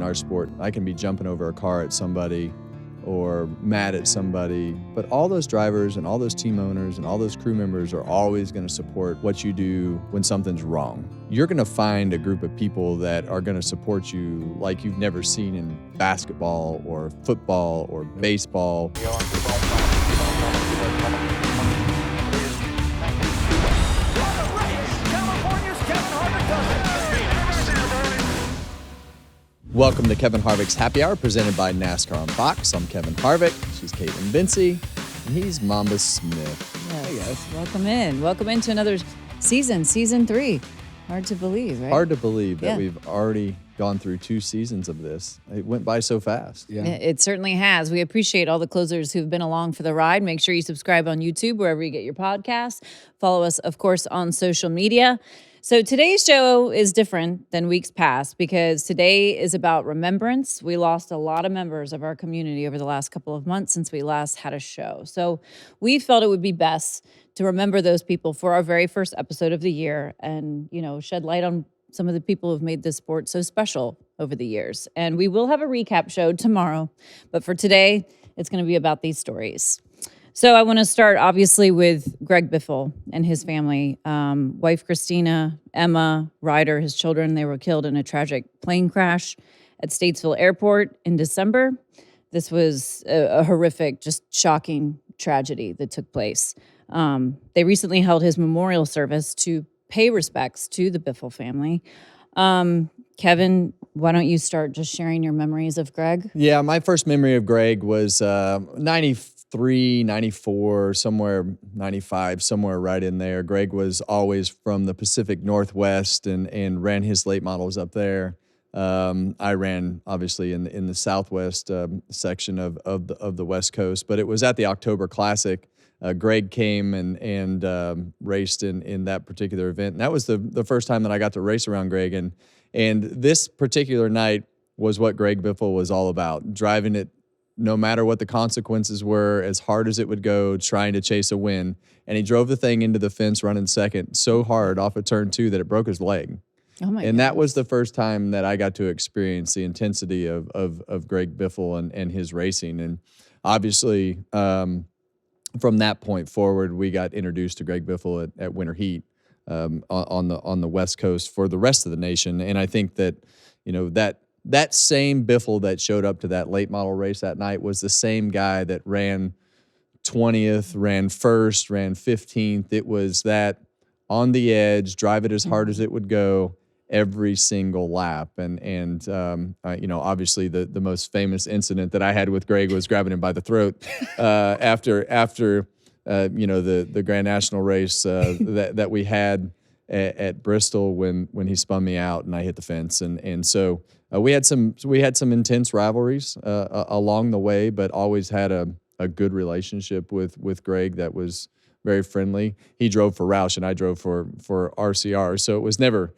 our sport. I can be jumping over a car at somebody or mad at somebody, but all those drivers and all those team owners and all those crew members are always going to support what you do when something's wrong. You're going to find a group of people that are going to support you like you've never seen in basketball or football or baseball. Welcome to Kevin Harvick's Happy Hour, presented by NASCAR on Fox. I'm Kevin Harvick. She's Kaitlyn Vincie, and he's Mamba Smith. Yes. Hey guys. Welcome in. Welcome into another season 3. Hard to believe, right? Hard to believe that we've already gone through 2 seasons of this. It went by so fast. Yeah, it certainly has. We appreciate all the closers who've been along for the ride. Make sure you subscribe on YouTube, wherever you get your podcasts. Follow us, of course, on social media. So today's show is different than weeks past because today is about remembrance. We lost a lot of members of our community over the last couple of months since we last had a show. So we felt it would be best to remember those people for our very first episode of the year and, shed light on some of the people who've made this sport so special over the years. And we will have a recap show tomorrow, but for today, it's going to be about these stories. So I want to start, obviously, with Greg Biffle and his family. Wife Christina, Emma, Ryder, his children, they were killed in a tragic plane crash at Statesville Airport in December. This was a horrific, just shocking tragedy that took place. They recently held his memorial service to pay respects to the Biffle family. Kevin, why don't you start just sharing your memories of Greg? Yeah, my first memory of Greg was 93, 94, somewhere 95, somewhere right in there. Greg was always from the Pacific Northwest and ran his late models up there. I ran obviously in the Southwest section of the West Coast, but it was at the October Classic. Greg came and raced in that particular event. And that was the first time that I got to race around Greg. And this particular night was what Greg Biffle was all about, driving it no matter what the consequences were, as hard as it would go, trying to chase a win. And he drove the thing into the fence running second so hard off of turn 2 that it broke his leg. Oh my and that was the first time that I got to experience the intensity of Greg Biffle and his racing. And obviously, from that point forward, we got introduced to Greg Biffle at Winter Heat on the West Coast for the rest of the nation. And I think that, that same Biffle that showed up to that late model race that night was the same guy that ran 20th, ran first, ran 15th. It was that on the edge, drive it as hard as it would go every single lap. And obviously the most famous incident that I had with Greg was grabbing him by the throat after the Grand National race that we had at Bristol when he spun me out and I hit the fence. And so we had some intense rivalries along the way, but always had a good relationship with Greg that was very friendly. He drove for Roush and I drove for RCR, so it was never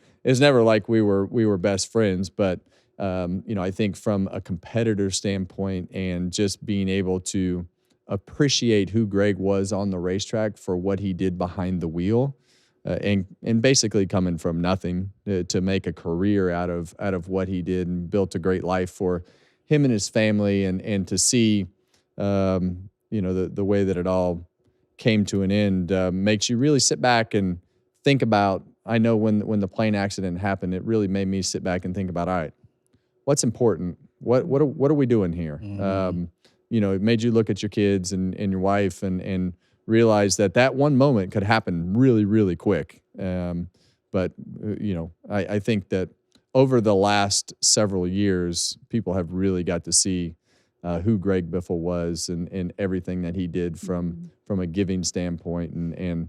like we were best friends. But I think from a competitor standpoint and just being able to appreciate who Greg was on the racetrack for what he did behind the wheel, and basically coming from nothing to make a career out of what he did and built a great life for him and his family, and to see the way that it all came to an end makes you really sit back and think about. I know when the plane accident happened, it really made me sit back and think about, all right, what's important? What are we doing here? Mm-hmm. It made you look at your kids and your wife and realize that one moment could happen really, really quick. But I think that over the last several years, people have really got to see who Greg Biffle was and everything that he did from a giving standpoint and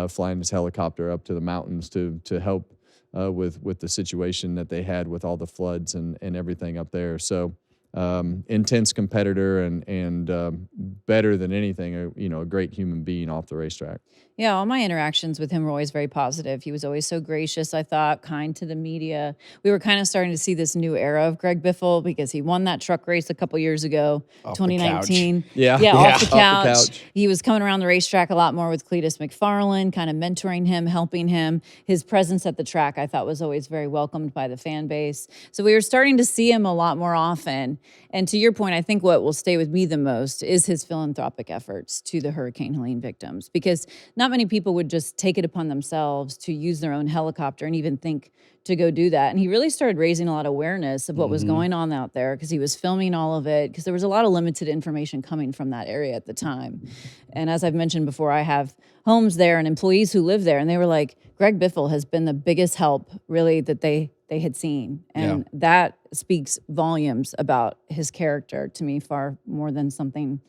flying his helicopter up to the mountains to help with the situation that they had with all the floods and everything up there. So intense competitor and better than anything, a great human being off the racetrack. Yeah, all my interactions with him were always very positive. He was always so gracious, I thought, kind to the media. We were kind of starting to see this new era of Greg Biffle because he won that truck race a couple years ago, Off the couch. 2019. Yeah. Yeah, Yeah. off the Off the couch. couch. He was coming around the racetrack a lot more with Cletus McFarland, kind of mentoring him, helping him. His presence at the track, I thought, was always very welcomed by the fan base. So we were starting to see him a lot more often. And to your point, I think what will stay with me the most is his philanthropic efforts to the Hurricane Helene victims, because not many people would just take it upon themselves to use their own helicopter and even think to go do that. And he really started raising a lot of awareness of what was going on out there, because he was filming all of it, because there was a lot of limited information coming from that area at the time. And as I've mentioned before, I have homes there and employees who live there, and they were like, Greg Biffle has been the biggest help really that they had seen. And that speaks volumes about his character to me, far more than something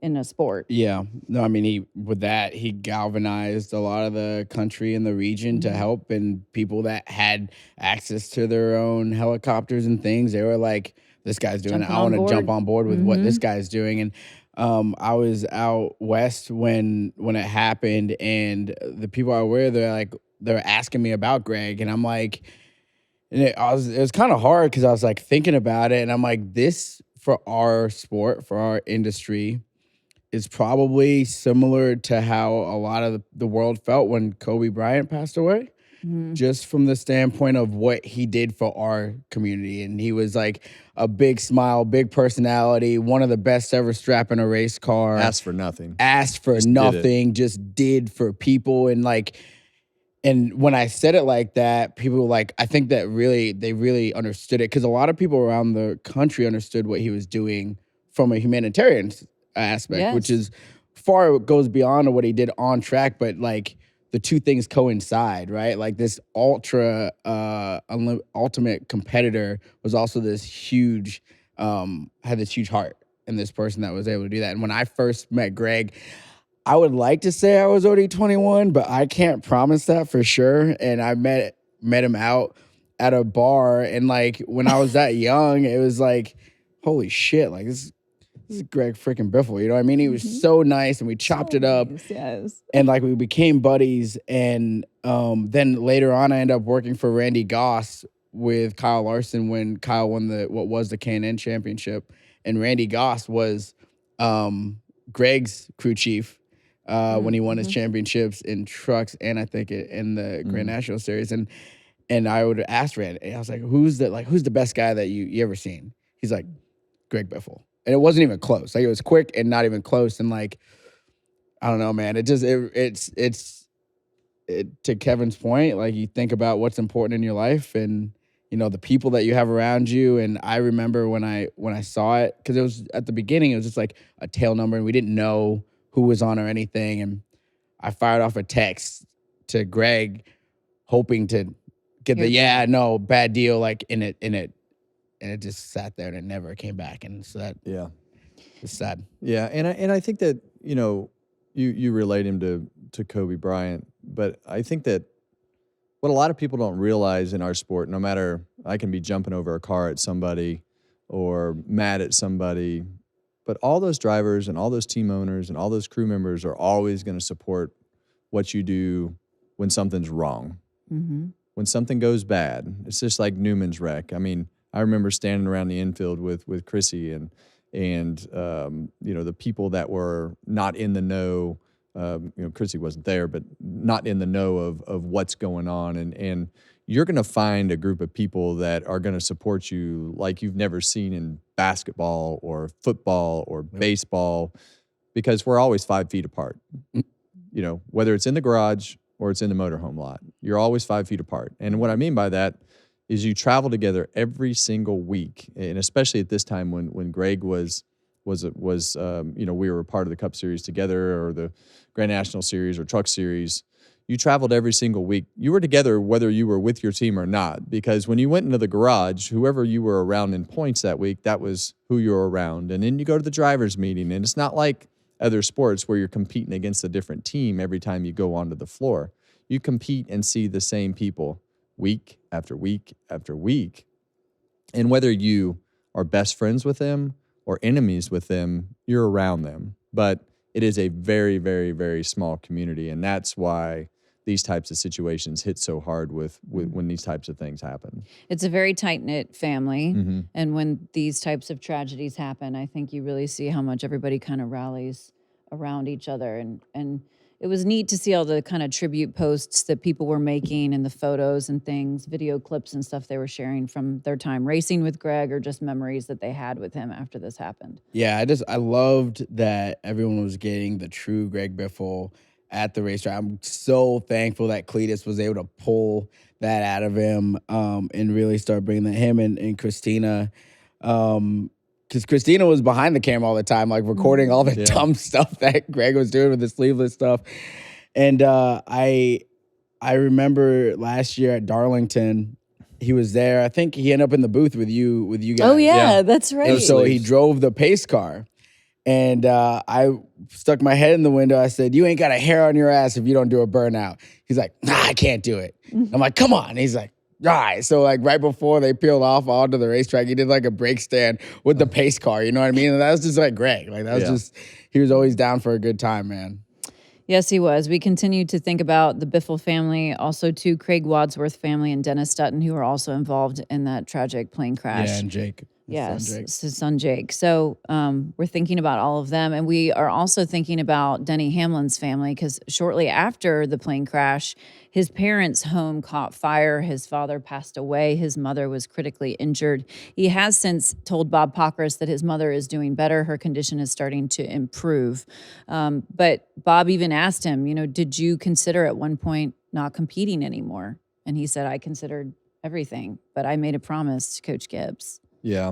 in a sport. Yeah. No, I mean, he galvanized a lot of the country and the region to help, and people that had access to their own helicopters and things, they were like, this guy's doing it. I want to jump on board with what this guy's doing. And I was out west when it happened, and the people I were, they're asking me about Greg, and I'm like, and it was kind of hard because I was like thinking about it, and I'm like, this for our sport, for our industry, is probably similar to how a lot of the world felt when Kobe Bryant passed away, just from the standpoint of what he did for our community. And he was like a big smile, big personality, one of the best ever strapping a race car. Asked for nothing. Just did for people. And when I said it like that, people were like, I think that they really understood it, because a lot of people around the country understood what he was doing from a humanitarian aspect, which is goes beyond what he did on track, but like the two things coincide, right? Like this ultimate competitor was also this huge, had this huge heart, and this person that was able to do that. And when I first met Greg, I would like to say I was already 21, but I can't promise that for sure. And I met him out at a bar, and like when I was that young, it was like, holy shit, like this is Greg freaking Biffle, you know what I mean? He was so nice, and we chopped it up. Yes. And like we became buddies. And then later on, I ended up working for Randy Goss with Kyle Larson when Kyle won what was the K&N championship. And Randy Goss was Greg's crew chief when he won his championships in trucks, and I think in the Grand National Series. And I would ask Randy, I was like, who's the best guy that you ever seen? He's like, Greg Biffle. And it wasn't even close. Like, it was quick and not even close. And like, I don't know, man. It's to Kevin's point, like, you think about what's important in your life, and the people that you have around you. And I remember when I saw it, because it was at the beginning, it was just like a tail number, and we didn't know who was on or anything. And I fired off a text to Greg, hoping to get bad deal, like in it. And it just sat there, and it never came back. And so it's sad. Yeah, and I think that you relate him to Kobe Bryant, but I think that what a lot of people don't realize in our sport, no matter, I can be jumping over a car at somebody or mad at somebody, but all those drivers and all those team owners and all those crew members are always going to support what you do when something's wrong. When something goes bad, it's just like Newman's wreck. I mean, I remember standing around the infield with Chrissy and the people that were not in the know. Chrissy wasn't there, but not in the know of what's going on. And you're going to find a group of people that are going to support you like you've never seen in basketball or football or baseball, because we're always 5 feet apart. Whether it's in the garage or it's in the motorhome lot, you're always 5 feet apart. And what I mean by that is you travel together every single week, and especially at this time when Greg was we were a part of the Cup Series together, or the Grand National Series or Truck Series. You traveled every single week. You were together whether you were with your team or not, because when you went into the garage, whoever you were around in points that week, that was who you were around. And then you go to the driver's meeting, and it's not like other sports where you're competing against a different team every time you go onto the floor. You compete and see the same people week after week after week. And whether you are best friends with them or enemies with them, you're around them. But it is a very, very, very small community, and that's why these types of situations hit so hard with when these types of things happen. It's a very tight-knit family, Mm-hmm. and when these types of tragedies happen, I think you really see how much everybody kind of rallies around each other. And it was neat to see all the kind of tribute posts that people were making and the photos and things, video clips and stuff they were sharing from their time racing with Greg or just memories that they had with him after this happened. Yeah, I loved that everyone was getting the true Greg Biffle at the racetrack. I'm so thankful that Cletus was able to pull that out of him and really start bringing that, him and Christina. Because Christina was behind the camera all the time, like recording all the dumb stuff that Greg was doing with the sleeveless stuff. And I remember last year at Darlington, he was there. I think he ended up in the booth with you guys. Oh, yeah. That's right. And so he drove the pace car. And I stuck my head in the window. I said, "You ain't got a hair on your ass if you don't do a burnout." He's like, "Nah, I can't do it." I'm like, "Come on." He's like, "All right." So like right before they peeled off onto the racetrack, he did like a brake stand with the pace car. You know what I mean? And that was just like Greg. Like that was just, he was always down for a good time, man. Yes, he was. We continue to think about the Biffle family, also to Craig Wadsworth family and Dennis Dutton, who are also involved in that tragic plane crash. Yeah, and Jake. Yes, his son Jake. So we're thinking about all of them. And we are also thinking about Denny Hamlin's family because shortly after the plane crash, his parents' home caught fire. His father passed away. His mother was critically injured. He has since told Bob Pockris that his mother is doing better. Her condition is starting to improve. But Bob even asked him, did you consider at one point not competing anymore? And he said, I considered everything, but I made a promise to Coach Gibbs. Yeah.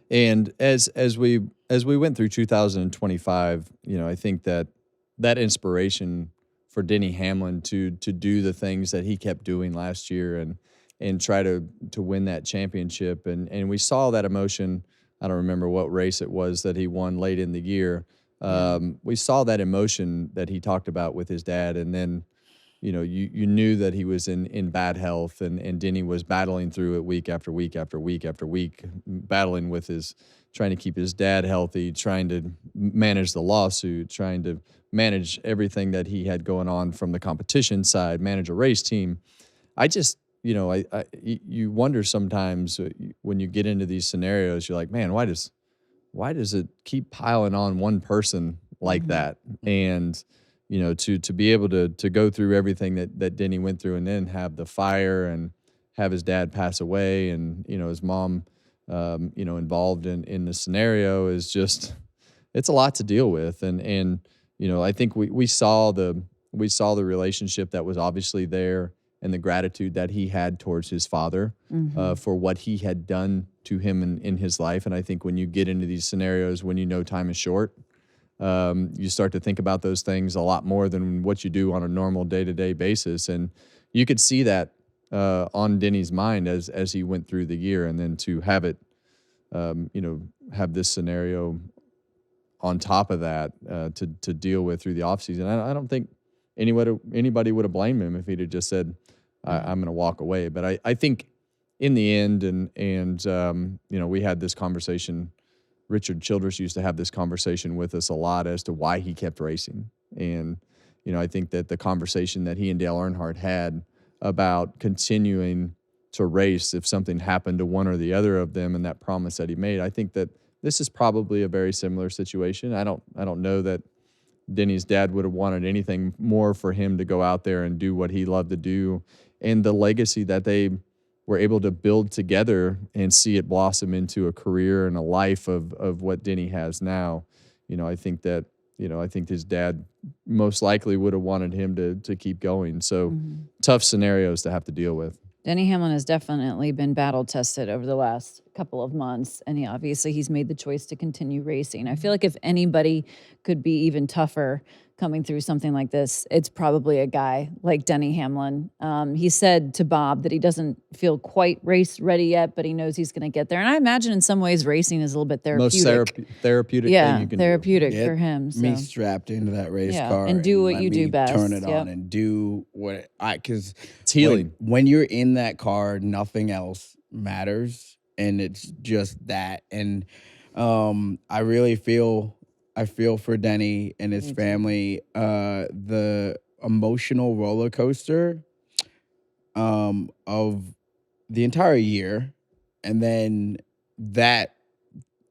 And as we went through 2025, I think that inspiration for Denny Hamlin to do the things that he kept doing last year and try to win that championship. And we saw that emotion. I don't remember what race it was that he won late in the year. We saw that emotion that he talked about with his dad. And then, you knew that he was in bad health, and Denny was battling through it week after week after week after week, battling with trying to keep his dad healthy, trying to manage the lawsuit, trying to manage everything that he had going on from the competition side, manage a race team. I just, you wonder sometimes when you get into these scenarios, you're like, man, why does it keep piling on one person like that? And to be able to go through everything that Denny went through and then have the fire and have his dad pass away and, his mom, involved in the scenario is just, it's a lot to deal with. And I think we saw the relationship that was obviously there and the gratitude that he had towards his father for what he had done to him in his life. And I think when you get into these scenarios, when time is short, you start to think about those things a lot more than what you do on a normal day-to-day basis. And you could see that on Denny's mind as he went through the year, and then to have it, have this scenario on top of that to deal with through the offseason. I don't think anybody would have blamed him if he'd have just said, I'm going to walk away. But I think in the end, and we had this conversation. Richard Childress used to have this conversation with us a lot as to why he kept racing. And, I think that the conversation that he and Dale Earnhardt had about continuing to race if something happened to one or the other of them and that promise that he made, I think that this is probably a very similar situation. I don't know that Denny's dad would have wanted anything more for him to go out there and do what he loved to do. And the legacy that they were able to build together and see it blossom into a career and a life of what Denny has now. I think that, I think his dad most likely would have wanted him to keep going. So tough scenarios to have to deal with. Denny Hamlin has definitely been battle tested over the last couple of months, and he's made the choice to continue racing. I feel like if anybody could be even tougher coming through something like this, it's probably a guy like Denny Hamlin. He said to Bob that he doesn't feel quite race ready yet, but he knows he's going to get there. And I imagine in some ways racing is a little bit therapeutic. Most therapeutic thing you can therapeutic do. for him. So. Me strapped into that race car and do what you do best. Turn it on and do what because it's healing. When you're in that car, nothing else matters. and it's just that. And I really feel for Denny and his Me too. family. The emotional roller coaster of the entire year, and then that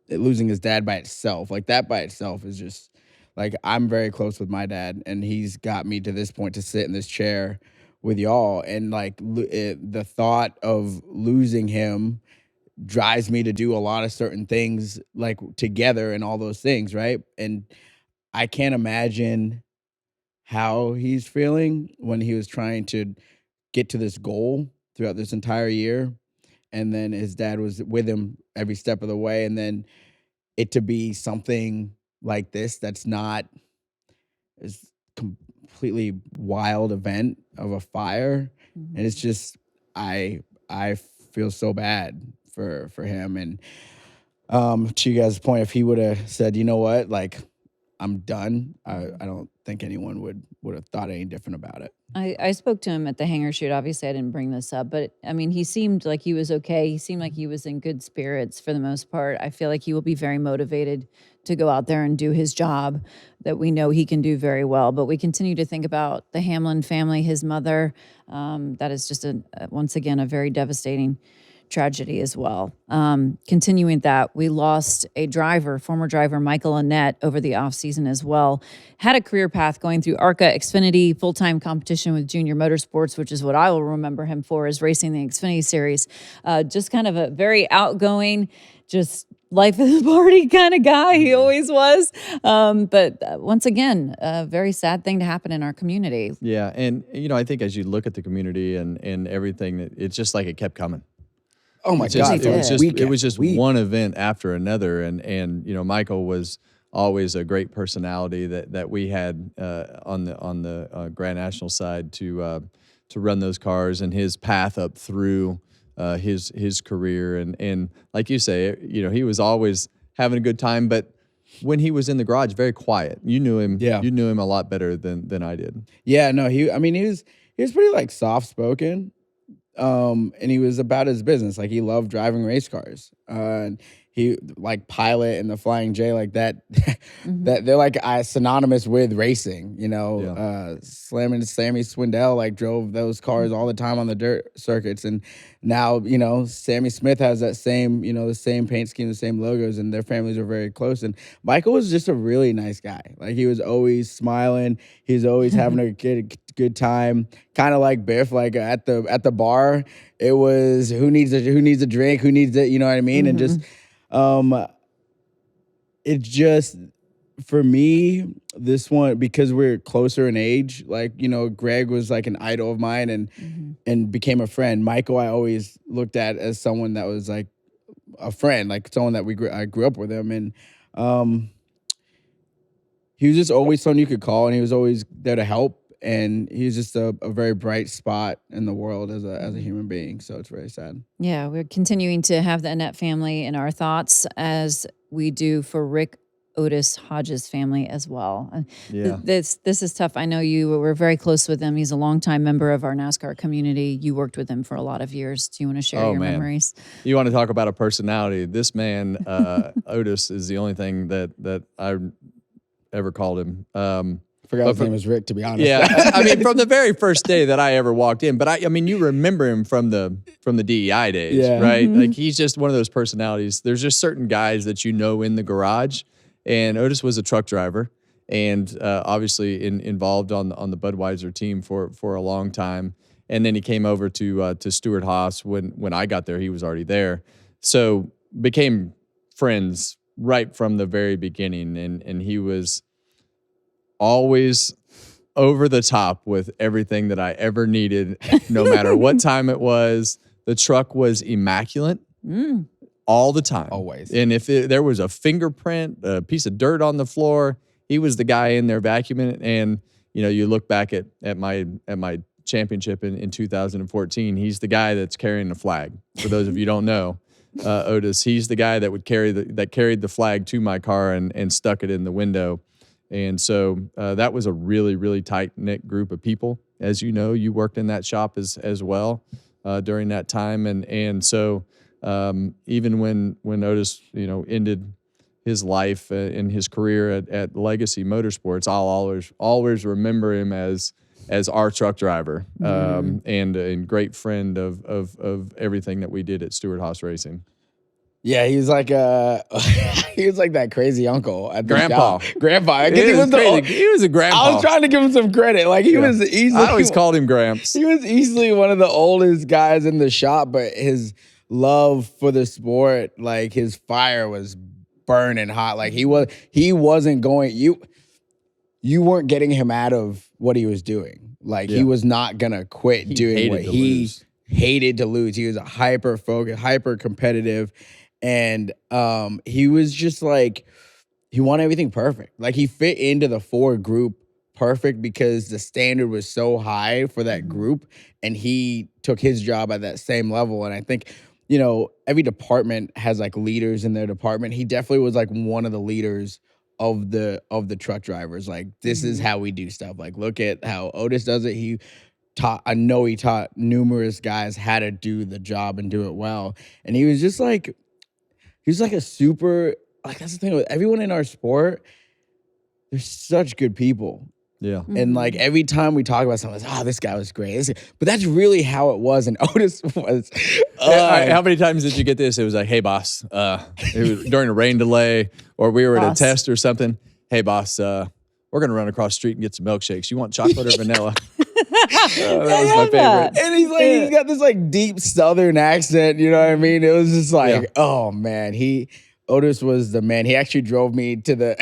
losing his dad by itself, like that by itself is just like, I'm very close with my dad, and he's got me to this point to sit in this chair with y'all, and like the thought of losing him drives me to do a lot of certain things like together and all those things, right? And I can't imagine how he's feeling when he was trying to get to this goal throughout this entire year, and then his dad was with him every step of the way, and then it to be something like this that's not this completely wild event of a fire. Mhm. And it's just I feel so bad for him. And to you guys' point, if he would have said, you know what, like, I'm done, I don't think anyone would have thought any different about it. I spoke to him at the hangar shoot. Obviously, I didn't bring this up, but I mean, he seemed like he was okay. He seemed like he was in good spirits for the most part. I feel like he will be very motivated to go out there and do his job that we know he can do very well. But we continue to think about the Hamlin family, his mother. That is just once again a very devastating tragedy as well. Continuing that, we lost a driver, former driver Michael Annett, over the offseason as well. Had a career path going through ARCA, Xfinity, full-time competition with Junior Motorsports, which is what I will remember him for, is racing the Xfinity Series. Just kind of a very outgoing, just life of the party kind of guy. He always was. But once again, a very sad thing to happen in our community. Yeah, and I think as you look at the community and everything, it's just like it kept coming. Oh my It's just- God! it was just one event after another, and Michael was always a great personality that we had on the Grand National side to run those cars, and his path up through his career, and like you say, he was always having a good time, but when he was in the garage, very quiet. You knew him. Yeah. You knew him a lot better than I did. Yeah, no, he was pretty like soft spoken. And he was about his business. Like, he loved driving race cars. And he like Pilot and the Flying J, like that. That they're like synonymous with racing. Sammy Swindell like drove those cars all the time on the dirt circuits, and now Sammy Smith has that same the same paint scheme, the same logos, and their families are very close. And Michael was just a really nice guy. Like, he was always smiling. He's always having a good time. Kind of like Biff, like at the bar, it was who needs a drink, who needs it, you know what I mean? And just it just, for me, this one, because we're closer in age, like, Greg was like an idol of mine and became a friend. Michael, I always looked at as someone that was like a friend, like someone that I grew up with him. And he was just always someone you could call, and he was always there to help. And he's just a very bright spot in the world as a human being. So it's very sad. Yeah, we're continuing to have the Annett family in our thoughts, as we do for Rick Otis Hodges family as well. Yeah. This is tough. I know you were very close with him. He's a longtime member of our NASCAR community. You worked with him for a lot of years. Do you want to share your memories? You want to talk about a personality? This man, Otis, is the only thing that I ever called him. Forgot his name was Rick, to be honest. Yeah, I mean, from the very first day that I ever walked in, but I mean, you remember him from the DEI days, right? Like, he's just one of those personalities. There's just certain guys that in the garage, and Otis was a truck driver, and obviously involved on the Budweiser team for a long time, and then he came over to Stewart Haas when I got there. He was already there, so became friends right from the very beginning, and he was always over the top with everything that I ever needed, no matter what time it was. The truck was immaculate all the time. Always. And if there was a fingerprint, a piece of dirt on the floor, he was the guy in there vacuuming it. And, you look back at my championship in 2014, he's the guy that's carrying the flag. For those of you who don't know, Otis, he's the guy that carried the flag to my car and stuck it in the window. And so that was a really, really tight-knit group of people. As you know, you worked in that shop as well during that time. And so even when Otis, ended his life and his career at Legacy Motorsports, I'll always remember him as our truck driver, and a great friend of everything that we did at Stewart-Haas Racing. Yeah, he was like he was like that crazy uncle at the Grandpa. shop. Grandpa. He was a grandpa. I was trying to give him some credit. Like he was easily. I always called him Gramps. He was easily one of the oldest guys in the shop, but his love for the sport, like his fire was burning hot. Like he wasn't going. You weren't getting him out of what he was doing. Like he was not gonna quit doing what he hated to lose. He was a hyper focused, hyper competitive. And he was just like, he wanted everything perfect. Like he fit into the Ford group perfect because the standard was so high for that group, and he took his job at that same level. And I think, every department has like leaders in their department. He definitely was like one of the leaders of the truck drivers. Like, this is how we do stuff. Like, look at how Otis does it. I know he taught numerous guys how to do the job and do it well. And he was just like, he's like a super, like, that's the thing with everyone in our sport, they're such good people. Yeah. And like every time we talk about someone, this guy was great. But that's really how it was. And Otis was. How many times did you get this? It was like, hey, boss, it was during a rain delay, or we were at a test or something. Hey, boss, we're going to run across the street and get some milkshakes. You want chocolate or vanilla? That was my favorite. And he's got this like deep Southern accent. You know what I mean? It was just like, oh man, Otis was the man. He actually drove me to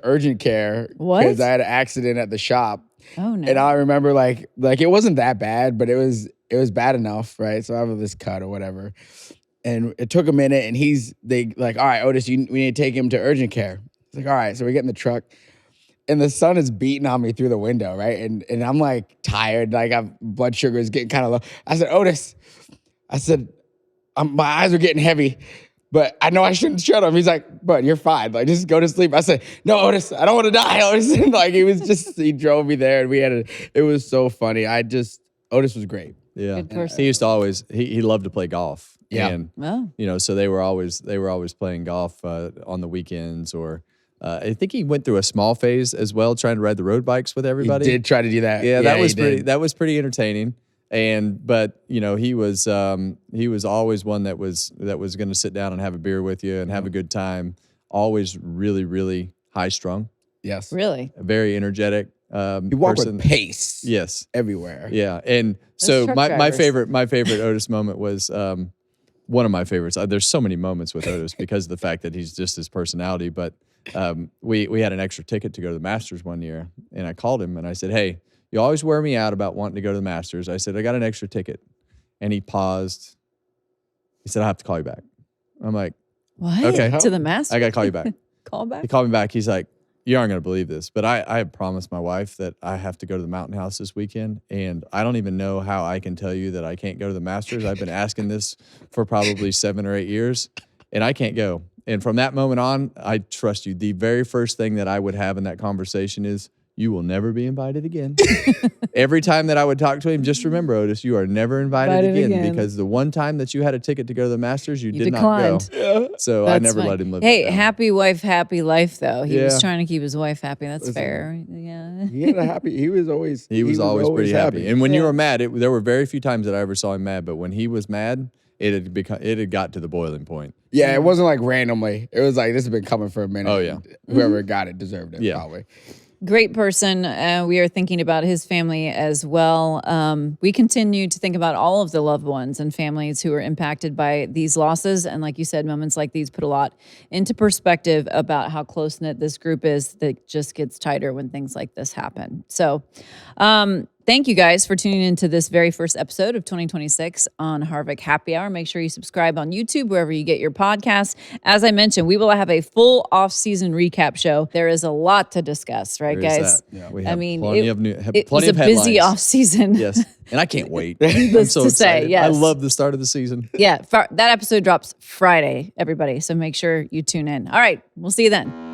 urgent care because I had an accident at the shop. Oh no! And I remember like it wasn't that bad, but it was bad enough, right? So I have this cut or whatever, and it took a minute. And they like, all right, Otis, we need to take him to urgent care. It's like, all right, so we get in the truck. And the sun is beating on me through the window, right? And I'm like tired, like blood sugar is getting kind of low. I said, Otis, my eyes are getting heavy, but I know I shouldn't shut him. He's like, bud, you're fine. Like, just go to sleep. I said, no, Otis, I don't want to die, Otis. And like, he drove me there, and it was so funny. Otis was great. Yeah. Good person. He used to always, he loved to play golf. Yeah. And, so they were always playing golf on the weekends, or I think he went through a small phase as well, trying to ride the road bikes with everybody. He did try to do that. Yeah, that was pretty entertaining. But he was always one that was going to sit down and have a beer with you and have a good time. Always really, really high strung. Yes, really very energetic. He walked with pace. Yes, everywhere. Yeah, and so my favorite Otis moment was. One of my favorites. There's so many moments with Otis because of the fact that he's just his personality. But we had an extra ticket to go to the Masters one year, and I called him and I said, "Hey, you always wear me out about wanting to go to the Masters." I said, "I got an extra ticket," and he paused. He said, "I have to call you back." I'm like, "What? Okay, to the Masters? I got to call you back." Call back. He called me back. He's like, "You aren't going to believe this, but I have promised my wife that I have to go to the Mountain House this weekend, and I don't even know how I can tell you that I can't go to the Masters. I've been asking this for probably 7 or 8 years, and I can't go." And from that moment on, I trust you. The very first thing that I would have in that conversation is, "You will never be invited again." Every time that I would talk to him, just remember, Otis, you are never invited again, because the one time that you had a ticket to go to the Masters, you did declined. Not go. Yeah. So I never let him live. Hey, happy wife, happy life, though. He was trying to keep his wife happy. That's fair. Yeah. He was always pretty happy. And when you were mad, there were very few times that I ever saw him mad, but when he was mad, it had got to the boiling point. Yeah, it wasn't like randomly. It was like, this has been coming for a minute. Oh, yeah. Whoever got it deserved it, probably. Great person. We are thinking about his family as well. We continue to think about all of the loved ones and families who are impacted by these losses. And like you said, moments like these put a lot into perspective about how close-knit this group is that just gets tighter when things like this happen. So thank you guys for tuning into this very first episode of 2026 on Harvick Happy Hour. Make sure you subscribe on YouTube, wherever you get your podcasts. As I mentioned, we will have a full off-season recap show. There is a lot to discuss, right, guys? Yeah. We have it was a busy off-season. Yes, and I can't wait. I'm so excited. Yes. I love the start of the season. Yeah, that episode drops Friday, everybody. So make sure you tune in. All right, we'll see you then.